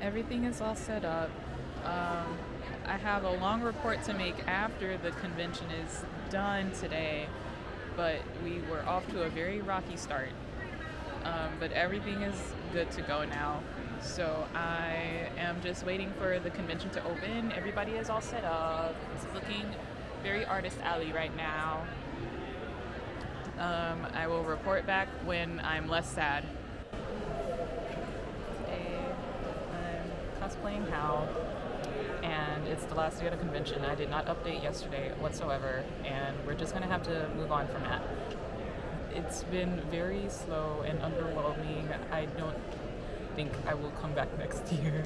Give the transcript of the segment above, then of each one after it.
Everything is all set up. Um, I have a long report to make after the convention is done today, but we were off to a very rocky start. But everything is good to go now. So I am just waiting for the convention to open. Everybody is all set up. It's looking very artist alley right now. I will report back when I'm less sad. Today I'm cosplaying Hal, and it's the last day of the convention. I did not update yesterday whatsoever, and we're just gonna have to move on from that. It's been very slow and underwhelming. I don't think I will come back next year.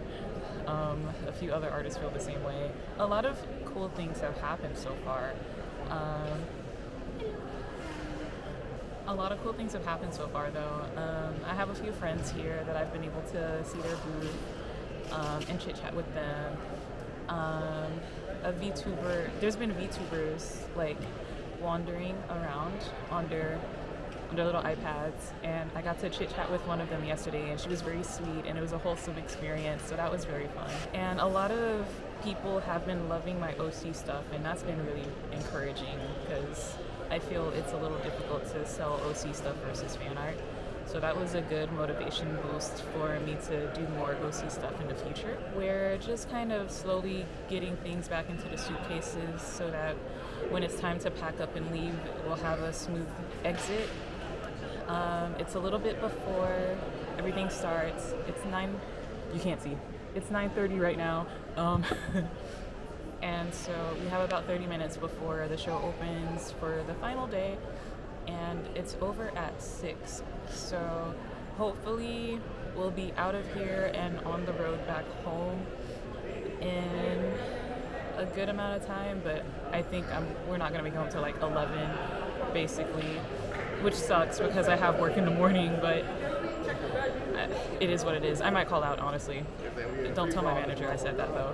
A few other artists feel the same way. A lot of cool things have happened so far. Um, a lot of cool things have happened so far, though. I have a few friends here that I've been able to see their booth and chit chat with them. A VTuber, there's been VTubers like wandering around on their little iPads, and I got to chit chat with one of them yesterday, and she was very sweet, and it was a wholesome experience, so that was very fun. And a lot of people have been loving my OC stuff, and that's been really encouraging because I feel it's a little difficult to sell OC stuff versus fan art. So that was a good motivation boost for me to do more OC stuff in the future. We're just kind of slowly getting things back into the suitcases so that when it's time to pack up and leave, we'll have a smooth exit. It's a little bit before everything starts. It's 9, you can't see. It's 9:30 right now. And so we have about 30 minutes before the show opens for the final day, and it's over at 6. So hopefully we'll be out of here and on the road back home in a good amount of time, but I think we're not going to be home till like 11, basically, which sucks because I have work in the morning, but it is what it is. I might call out, honestly. Don't tell my manager I said that, though.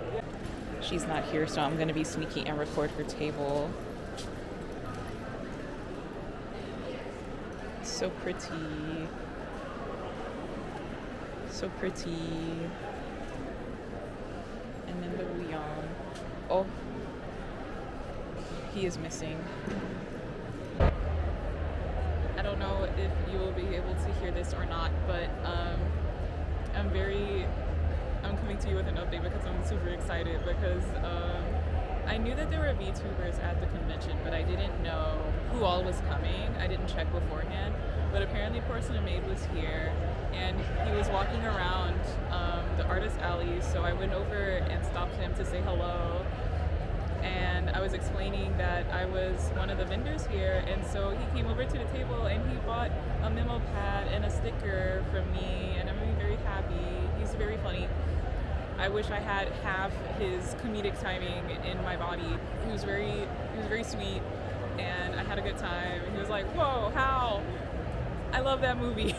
She's not here, so I'm going to be sneaky and record her table. So pretty. So pretty. And then the Leon. Oh. He is missing. I don't know if you will be able to hear this or not, but I'm coming to you with an update because I'm super excited because I knew that there were VTubers at the convention, but I didn't know who all was coming. I didn't check beforehand, but apparently Porcelain Maid was here, and he was walking around the artist alley, so I went over and stopped him to say hello. And I was explaining that I was one of the vendors here, and so he came over to the table and he bought a memo pad and a sticker from me, and I'm really very happy. He's very funny. I wish I had half his comedic timing in my body. He was very sweet, and I had a good time. And he was like, "Whoa, Hal, I love that movie.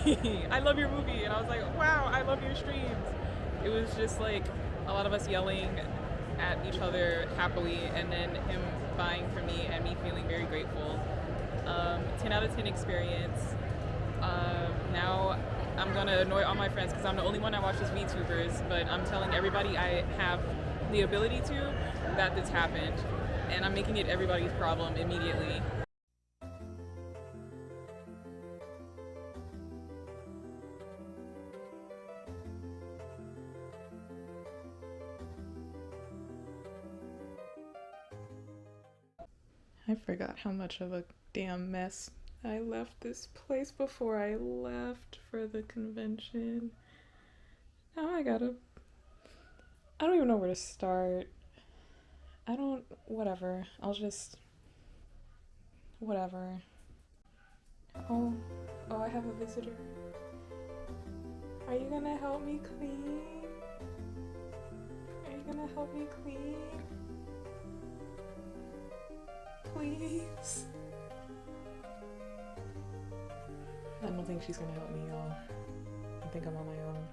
I love your movie." And I was like, "Wow, I love your streams." It was just like a lot of us yelling at each other happily, and then him buying for me and me feeling very grateful. 10 out of 10 experience. Now I'm gonna annoy all my friends because I'm the only one that watches VTubers, but I'm telling everybody I have the ability to that this happened, and I'm making it everybody's problem immediately. I forgot how much of a damn mess I left this place before I left for the convention. Now I don't even know where to start. Whatever. Whatever. Oh, I have a visitor. Are you gonna help me clean? Are you gonna help me clean? Please? I don't think she's gonna help me, y'all. I think I'm on my own.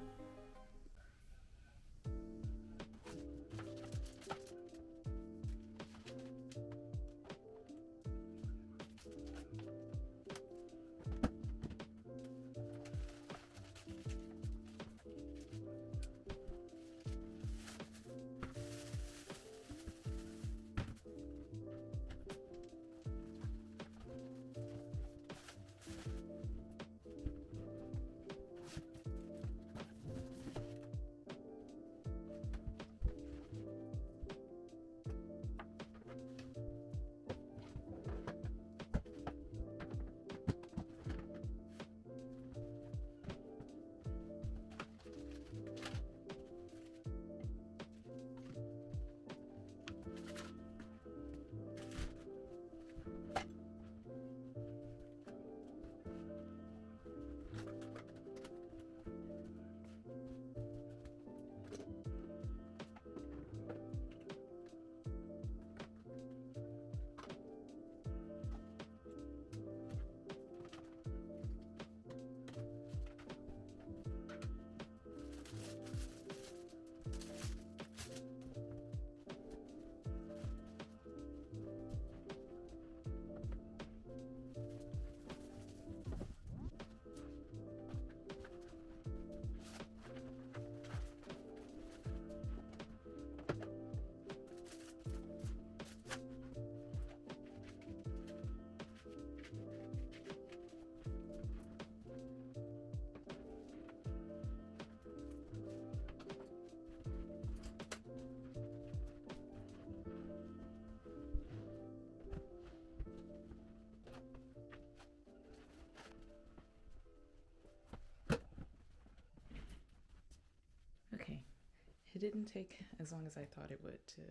It didn't take as long as I thought it would to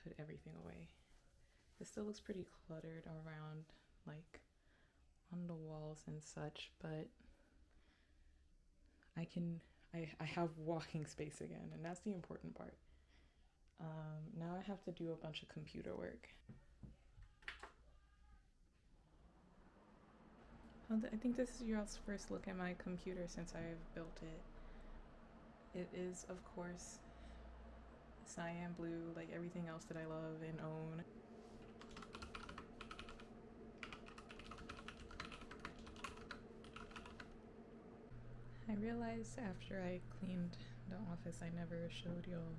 put everything away. It still looks pretty cluttered around, like on the walls and such, but I have walking space again, and that's the important part. Now I have to do a bunch of computer work. I think this is y'all's first look at my computer since I've built it. It is, of course, cyan blue, like everything else that I love and own. I realized after I cleaned the office, I never showed y'all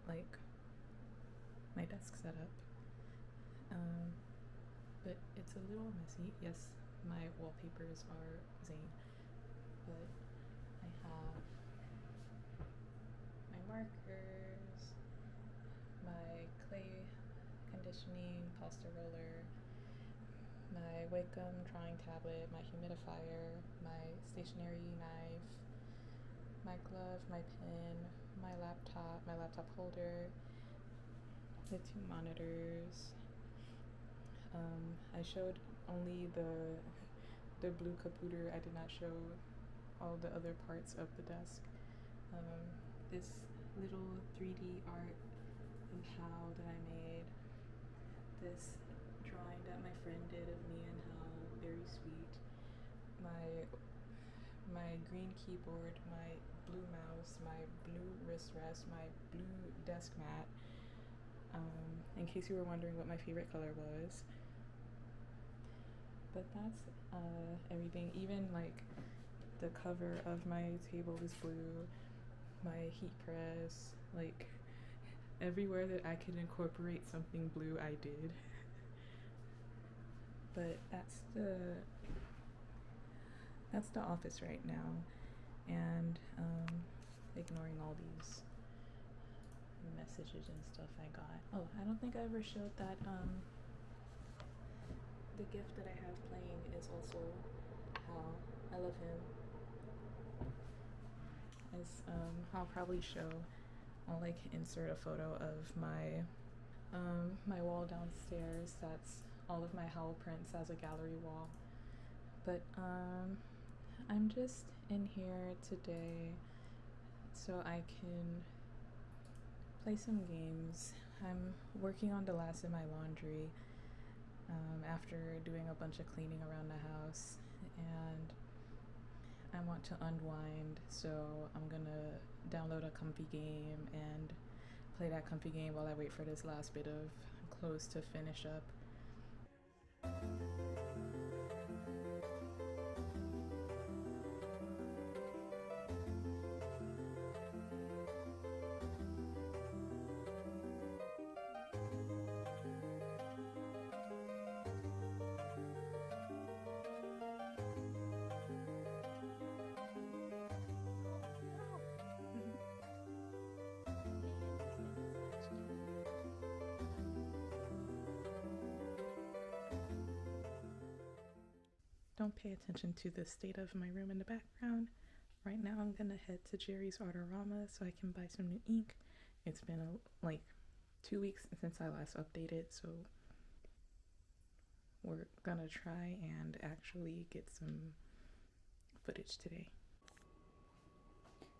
like my desk setup. But it's a little messy. Yes, my wallpapers are Zane, but I have my markers, my clay conditioning pasta roller, my Wacom drawing tablet, my humidifier, my stationery knife, my glove, my pen, my laptop holder, the 2 monitors. I showed only the blue computer. I did not show all the other parts of the desk. This little 3D art of Hal that I made, this drawing that my friend did of me and Hal, very sweet. My green keyboard, my blue mouse, my blue wrist rest, my blue desk mat. In case you were wondering what my favorite color was. But that's everything. Even like the cover of my table is blue. My heat press, like everywhere that I could incorporate something blue, I did. But that's the office right now, and ignoring all these messages and stuff I got. Oh, I don't think I ever showed that the gift that I have playing is also Hal. I love him. As I'll probably show, I'll like insert a photo of my my wall downstairs. That's all of my Hal prints as a gallery wall. But I'm just in here today so I can play some games. I'm working on the last of my laundry after doing a bunch of cleaning around the house, and I want to unwind, so I'm gonna download a comfy game and play that comfy game while I wait for this last bit of clothes to finish up. Don't pay attention to the state of my room in the background. Right now I'm gonna head to Jerry's Artorama so I can buy some new ink. It's been like 2 weeks since I last updated, so we're gonna try and actually get some footage today.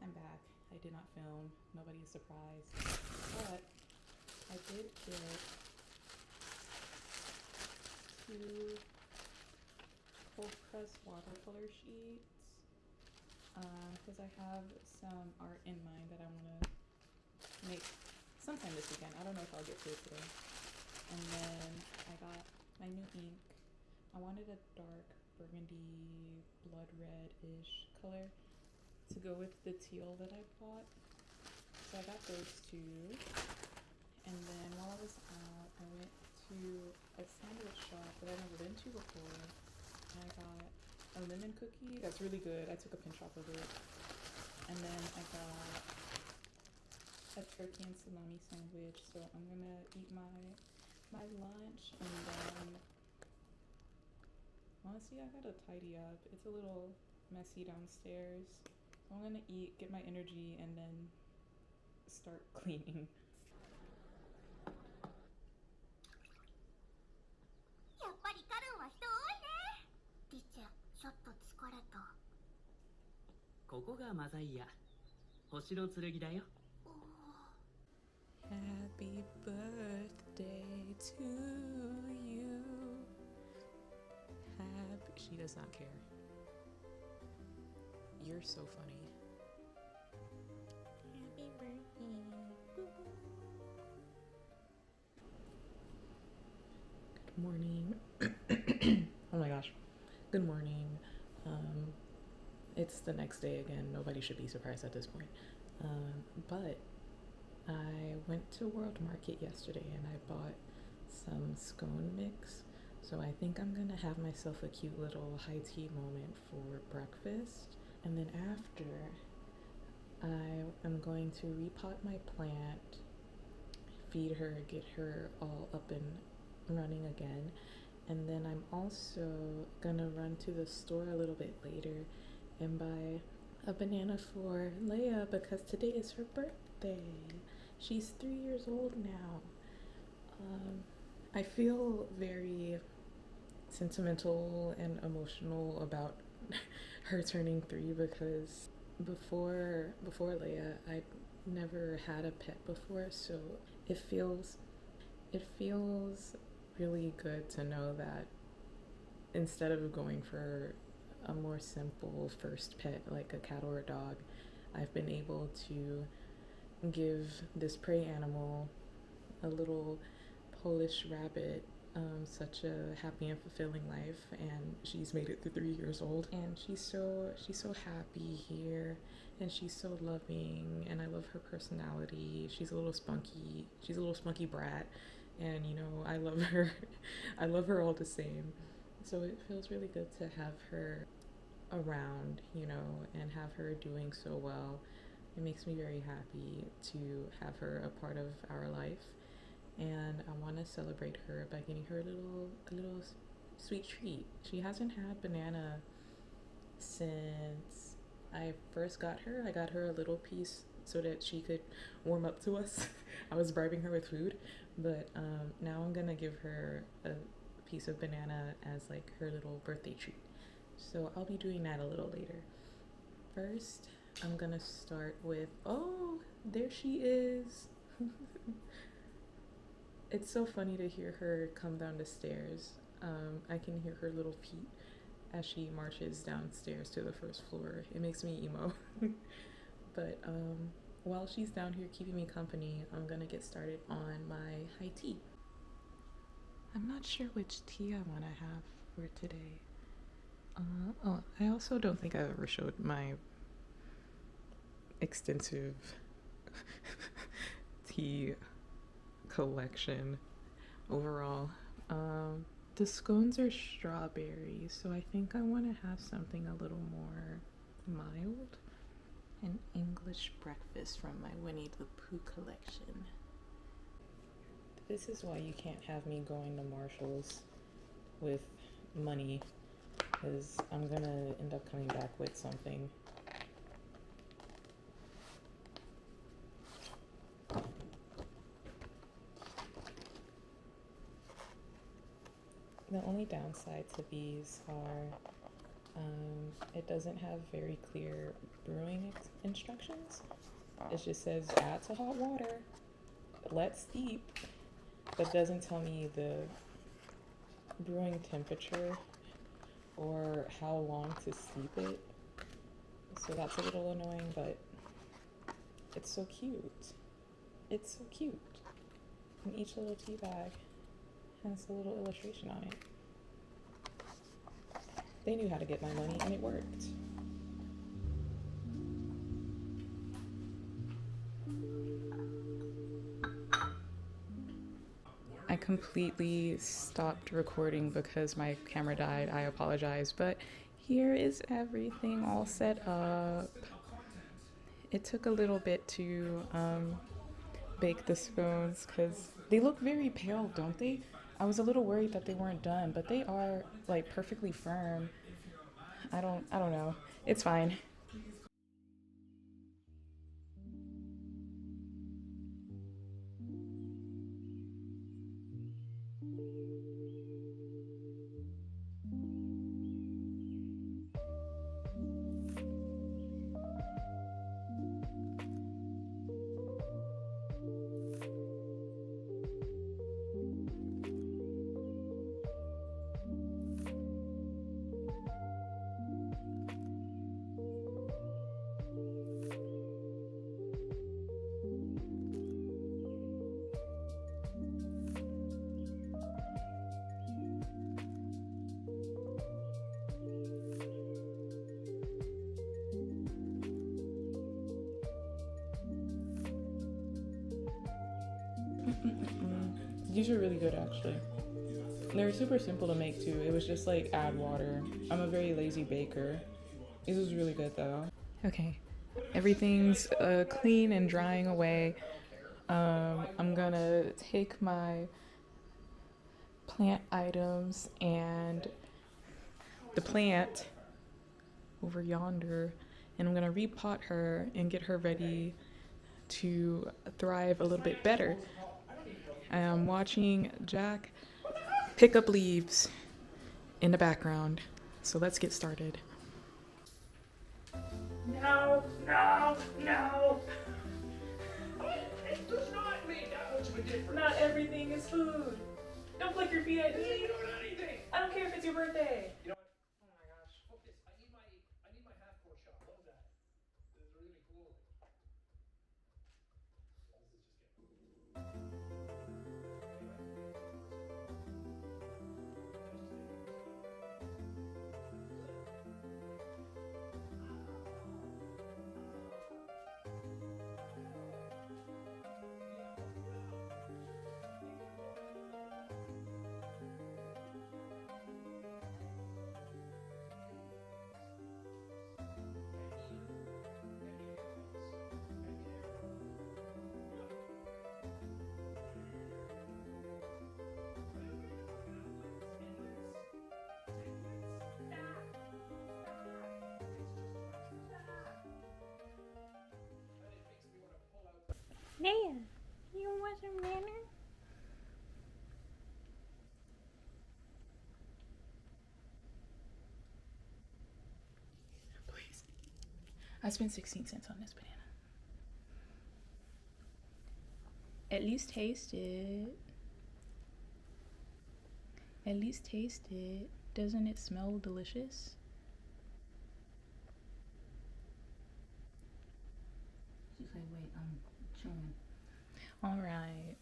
I'm back. I did not film. Nobody is surprised. But I did get 2 cold press watercolor sheets because I have some art in mind that I want to make sometime this weekend. I don't know if I'll get to it today. And then I got my new ink. I wanted a dark burgundy, blood red-ish color to go with the teal that I bought. So I got those 2. And then while I was out, I went to a sandwich shop that I've never been to before. And I got a lemon cookie that's really good. I took a pinch off of it. And then I got a turkey and salami sandwich. So I'm gonna eat my lunch, and then honestly I gotta tidy up. It's a little messy downstairs. I'm gonna eat, get my energy, and then start cleaning. やっぱりカルンは人多いね。ティッチャー、ちょっと疲れた。ここがマザイア。星の剣だよ。Happy birthday to you. She does not care. You're so funny. Happy birthday. Good morning. Oh my gosh. Good morning. It's the next day again. Nobody should be surprised at this point. But I went to World Market yesterday and I bought some scone mix. So I think I'm gonna have myself a cute little high tea moment for breakfast. And then after, I am going to repot my plant, feed her, get her all up and running again. And then I'm also gonna run to the store a little bit later and buy a banana for Leia because today is her birthday. She's 3 years old now. I feel very sentimental and emotional about her turning 3 because before Leia, I'd never had a pet before, so it feels really good to know that instead of going for a more simple first pet like a cat or a dog, I've been able to give this prey animal, a little Polish rabbit, such a happy and fulfilling life, and she's made it to 3 years old, and she's so happy here, and she's so loving, and I love her personality. She's a little spunky brat, and you know, I love her. I love her all the same. So it feels really good to have her around, you know, and have her doing so well. It makes me very happy to have her a part of our life, and I want to celebrate her by getting her a little sweet treat. She hasn't had banana since I first got her. I got her a little piece so that she could warm up to us. I was bribing her with food, but now I'm gonna give her a piece of banana as like her little birthday treat. So I'll be doing that a little later. First, I'm gonna start with, oh, there she is. It's so funny to hear her come down the stairs. I can hear her little feet as she marches downstairs to the first floor. It makes me emo. But while she's down here keeping me company, I'm gonna get started on my high tea. I'm not sure which tea I want to have for today. I also don't think I've ever showed my extensive tea collection overall. The scones are strawberry, so I think I want to have something a little more mild. An English breakfast from my Winnie the Pooh collection. This is why you can't have me going to Marshall's with money, because I'm gonna end up coming back with something. The only downside to these are it doesn't have very clear brewing instructions. It just says add to hot water, let steep, but doesn't tell me the brewing temperature or how long to steep it. So that's a little annoying, but it's so cute. It's so cute. And each little tea bag has a little illustration on it. They knew how to get my money and it worked. I completely stopped recording because my camera died. I apologize, but here is everything all set up. It took a little bit to bake the scones because they look very pale, don't they? I was a little worried that they weren't done, but they are like perfectly firm. I don't know. It's fine. These are really good actually. They're super simple to make too. It was just like add water. I'm a very lazy baker. This is really good though. Okay, everything's clean and drying away. I'm gonna take my plant items and the plant over yonder, and I'm gonna repot her and get her ready to thrive a little bit better. I'm watching Jack pick up leaves in the background. So let's get started. No, no, no. It does not make that much of a difference. Not everything is food. Don't flick your feet at You me. ain't doing anything. I don't care if it's your birthday. You know what? Oh my gosh. Focus. I need my half-core shot. What was that? This is really cool. Leia, you want some dinner? Please. I spent 16 cents on this banana. At least taste it. At least taste it. Doesn't it smell delicious? She's like, wait, I'm chewing. All right.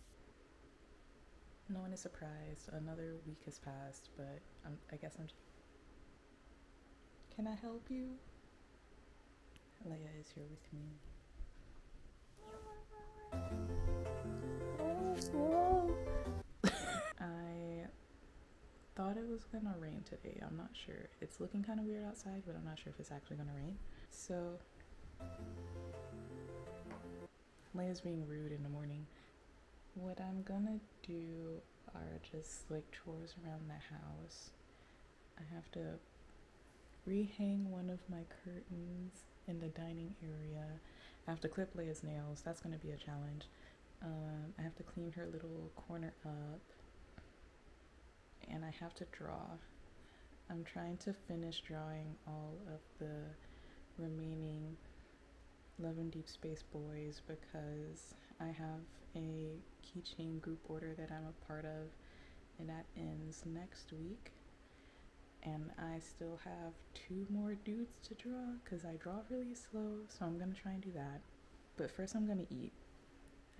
No one is surprised. Another week has passed, but I guess I'm. Can I help you? Leia is here with me. I thought it was gonna rain today. I'm not sure. It's looking kind of weird outside, but I'm not sure if it's actually gonna rain. So Leia's being rude in the morning. What I'm gonna do are just like chores around the house. I have to rehang one of my curtains in the dining area. I have to clip Leia's nails. That's gonna be a challenge. I have to clean her little corner up. And I have to draw. I'm trying to finish drawing all of the remaining Love and Deep Space boys because I have a keychain group order that I'm a part of, and that ends next week. And I still have 2 more dudes to draw because I draw really slow, so I'm gonna try and do that. But first I'm gonna eat.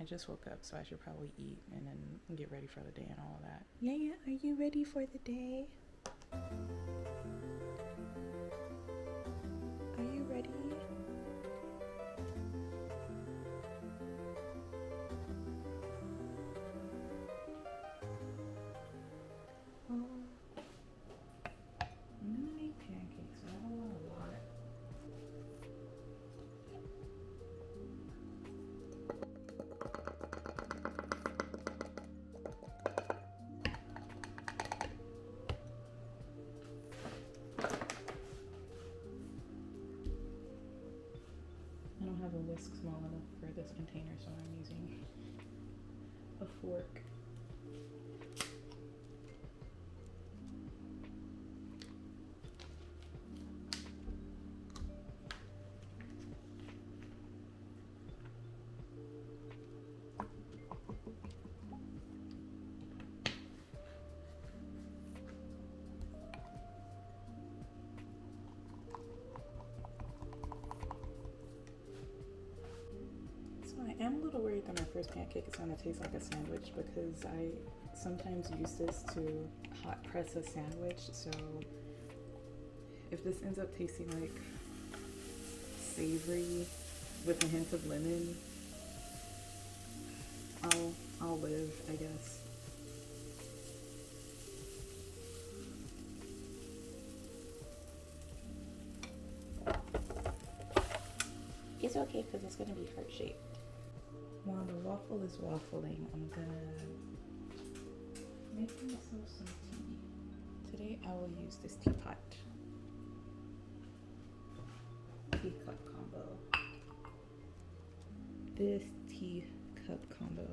I just woke up, so I should probably eat and then get ready for the day and all of that. Yeah, are you ready for the day? Are you ready? Oh. I'm gonna make pancakes. I don't want a lot. I don't have a whisk small enough for this container, so I'm using a fork. I am a little worried that my first pancake is going to taste like a sandwich because I sometimes use this to hot press a sandwich. So if this ends up tasting like savory with a hint of lemon, I'll olive, I guess. It's okay because it's gonna be heart shaped. While the waffle is waffling, I'm gonna make myself some tea. Today I will use this teapot. Teacup combo. This teacup combo.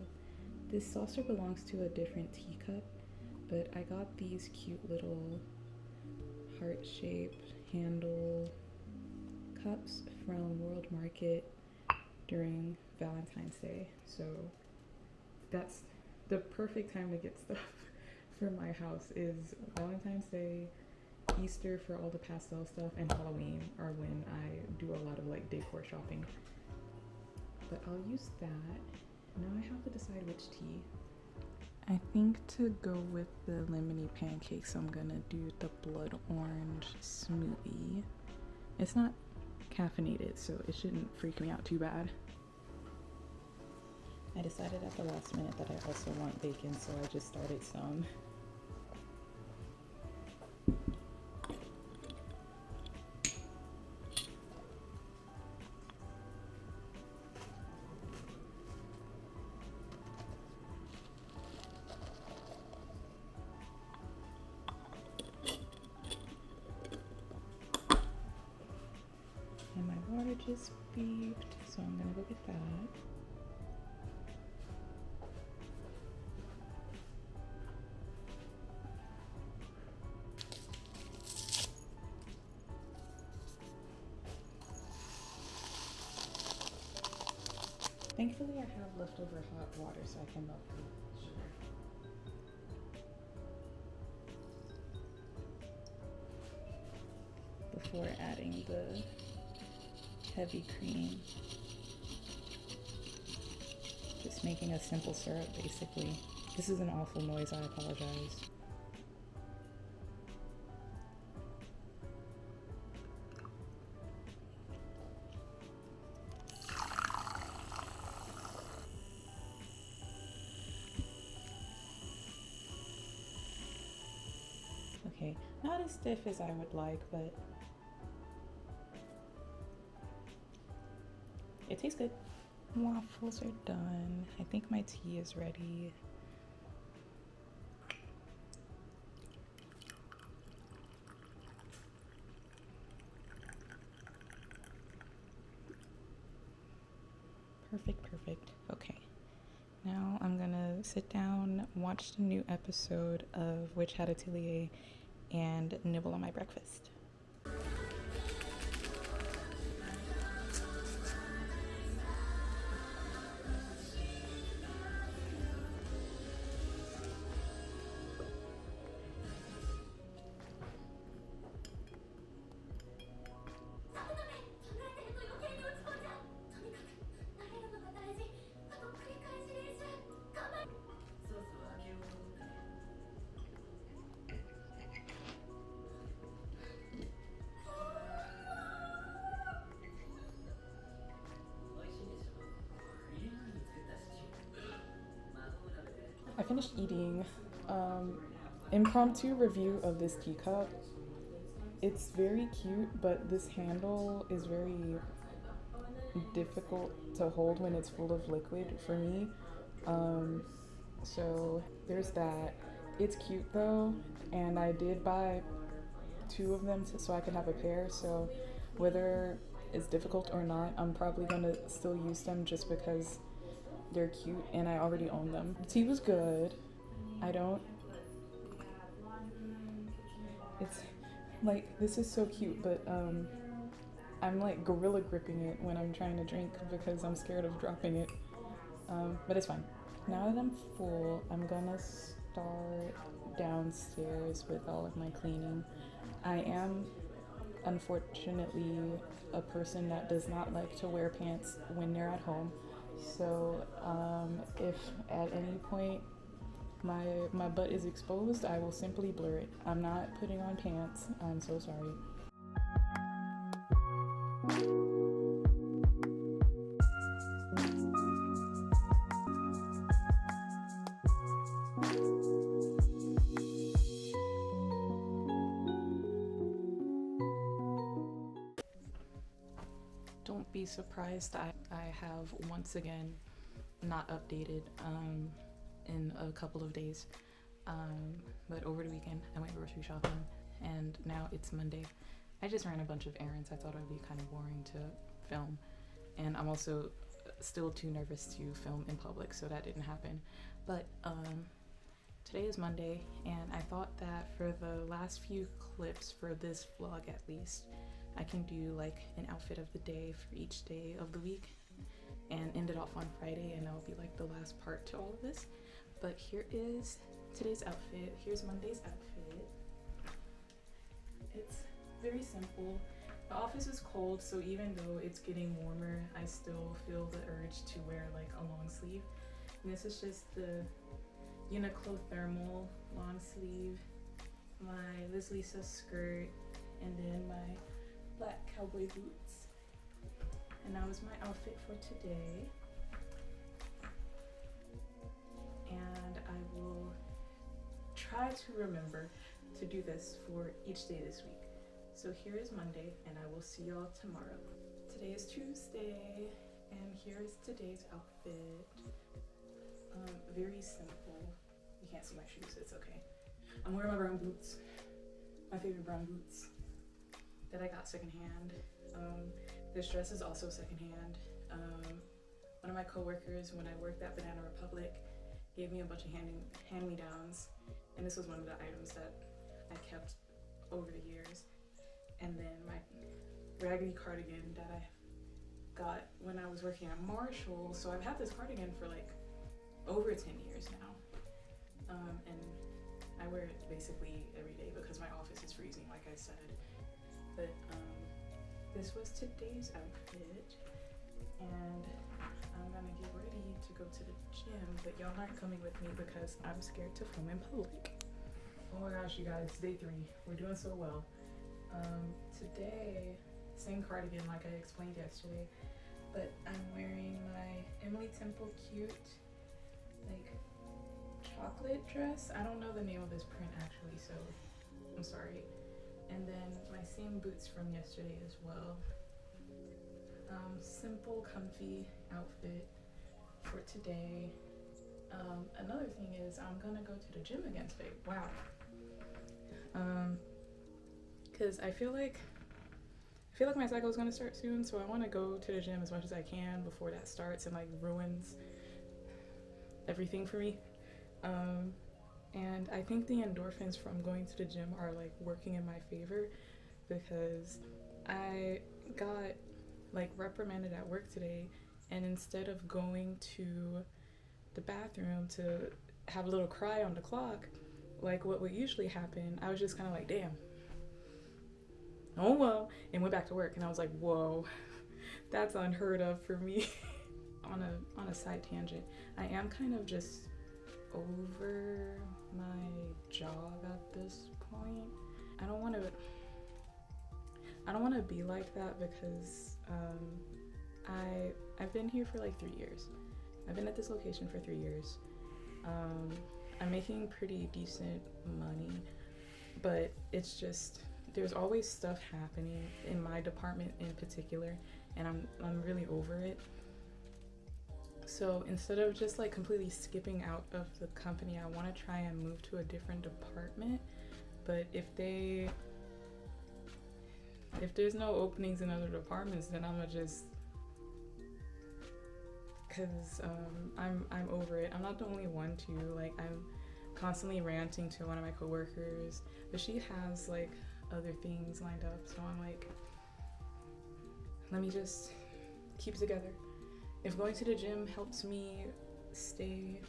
This saucer belongs to a different teacup, but I got these cute little heart-shaped handle cups from World Market during Valentine's Day. So that's the perfect time to get stuff for my house is Valentine's Day, Easter for all the pastel stuff, and Halloween are when I do a lot of like decor shopping. But I'll use that. Now I have to decide which tea. I think to go with the lemony pancakes, I'm gonna do the blood orange smoothie. It's not caffeinated, so it shouldn't freak me out too bad. I decided at the last minute that I also want bacon, so I just started some. And my water just beeped, so I'm gonna go get that. Thankfully, I have leftover hot water so I can melt the sugar. Before adding the heavy cream. Just making a simple syrup, basically. This is an awful noise, I apologize. Okay, not as stiff as I would like, but it tastes good. Waffles are done. I think my tea is ready. Perfect, perfect. Okay. Now I'm gonna sit down, watch the new episode of Witch Hat Atelier, and nibble on my breakfast. I finished eating. Impromptu review of this teacup. It's very cute, but this handle is very difficult to hold when it's full of liquid for me. So there's that. It's cute though, and I did buy 2 of them so I could have a pair. So whether it's difficult or not, I'm probably gonna still use them just because they're cute and I already own them. The tea was good. It's like, this is so cute, but I'm like gorilla gripping it when I'm trying to drink because I'm scared of dropping it. But it's fine. Now that I'm full, I'm gonna start downstairs with all of my cleaning. I am unfortunately a person that does not like to wear pants when they're at home. So if at any point my butt is exposed, I will simply blur it. I'm not putting on pants. I'm so sorry. be surprised. I have once again not updated in a couple of days. But over the weekend, I went grocery shopping, and now it's Monday. I just ran a bunch of errands. I thought it would be kind of boring to film, and I'm also still too nervous to film in public, so that didn't happen. But today is Monday, and I thought that for the last few clips for this vlog at least, I can do like an outfit of the day for each day of the week and end it off on Friday, and that'll be like the last part to all of this. But here is today's outfit. Here's Monday's outfit. It's very simple. The office is cold, so even though it's getting warmer, I still feel the urge to wear like a long sleeve. And this is just the Uniqlo thermal long sleeve, my Liz Lisa skirt, and then my black cowboy boots. And that was my outfit for today. And I will try to remember to do this for each day this week. So here is Monday, and I will see y'all tomorrow. Today is Tuesday, and here is today's outfit. Very simple. You can't see my shoes, it's okay. I'm wearing my brown boots, my favorite brown boots that I got secondhand. This dress is also secondhand. One of my coworkers, when I worked at Banana Republic, gave me a bunch of hand-me-downs, and this was one of the items that I kept over the years. And then my raggedy cardigan that I got when I was working at Marshall. So I've had this cardigan for like over 10 years now. And I wear it basically every day because my office is freezing, like I said. But this was today's outfit, and I'm gonna get ready to go to the gym, but y'all aren't coming with me because I'm scared to film in public. Oh my gosh, you guys, day 3. We're doing so well. Today, same cardigan like I explained yesterday, but I'm wearing my Emily Temple Cute, like, chocolate dress. I don't know the name of this print actually, so I'm sorry. And then my same boots from yesterday as well. Simple, comfy outfit for today. Another thing is I'm gonna go to the gym again today. Wow. Cause I feel like my cycle is gonna start soon, so I want to go to the gym as much as I can before that starts and like ruins everything for me. And I think the endorphins from going to the gym are like working in my favor, because I got like reprimanded at work today, and instead of going to the bathroom to have a little cry on the clock like what would usually happen, I was just kind of like, damn, oh well, and went back to work. And I was like, whoa, that's unheard of for me. On a side tangent, I am kind of just over my job at this point. I don't want to be like that, because I've been here for like 3 years. I've been at this location for 3 years. I'm making pretty decent money, but it's just, there's always stuff happening in my department in particular, and I'm really over it. So instead of just like completely skipping out of the company, I want to try and move to a different department. But if there's no openings in other departments, then I'm gonna just, cause I'm over it. I'm not the only one to, like, I'm constantly ranting to one of my coworkers, but she has like other things lined up. So I'm like, let me just keep it together. If going to the gym helps me stay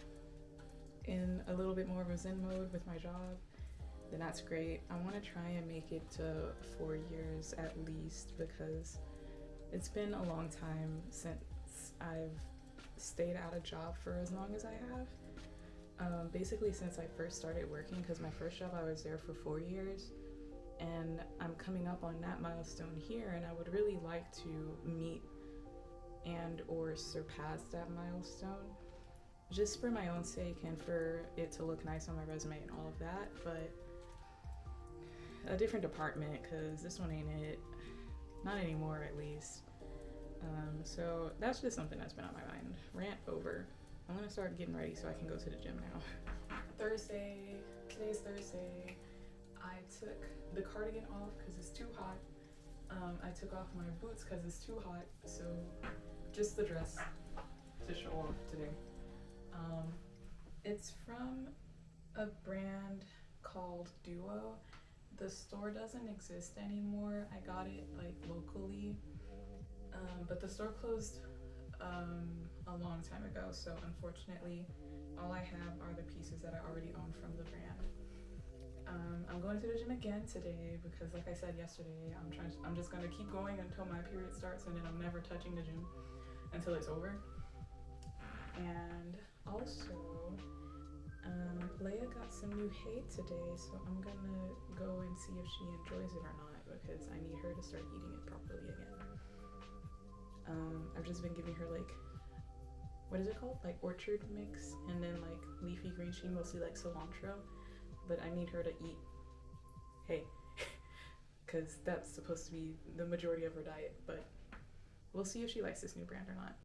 in a little bit more of a zen mode with my job, then that's great. I want to try and make it to 4 years at least, because it's been a long time since I've stayed at a job for as long as I have. Basically since I first started working, because my first job I was there for 4 years, and I'm coming up on that milestone here, and I would really like to meet and or surpass that milestone, just for my own sake and for it to look nice on my resume and all of that. But a different department, because this one ain't it, not anymore at least. So that's just something that's been on my mind. Rant over. I'm gonna start getting ready so I can go to the gym now. Thursday, today's Thursday. I took the cardigan off because it's too hot. I took off my boots because it's too hot. So just the dress to show off today. It's from a brand called Duo. The store doesn't exist anymore. I got it like locally, but the store closed a long time ago, so unfortunately all I have are the pieces that I already own from the brand. I'm going to the gym again today because, like I said yesterday, I'm just gonna keep going until my period starts, and then I'm never touching the gym until it's over. And also, Leia got some new hay today, so I'm gonna go and see if she enjoys it or not because I need her to start eating it properly again. I've just been giving her like, what is it called? Like orchard mix, and then like leafy green. She mostly likes cilantro, but I need her to eat hay because that's supposed to be the majority of her diet. But we'll see if she likes this new brand or not.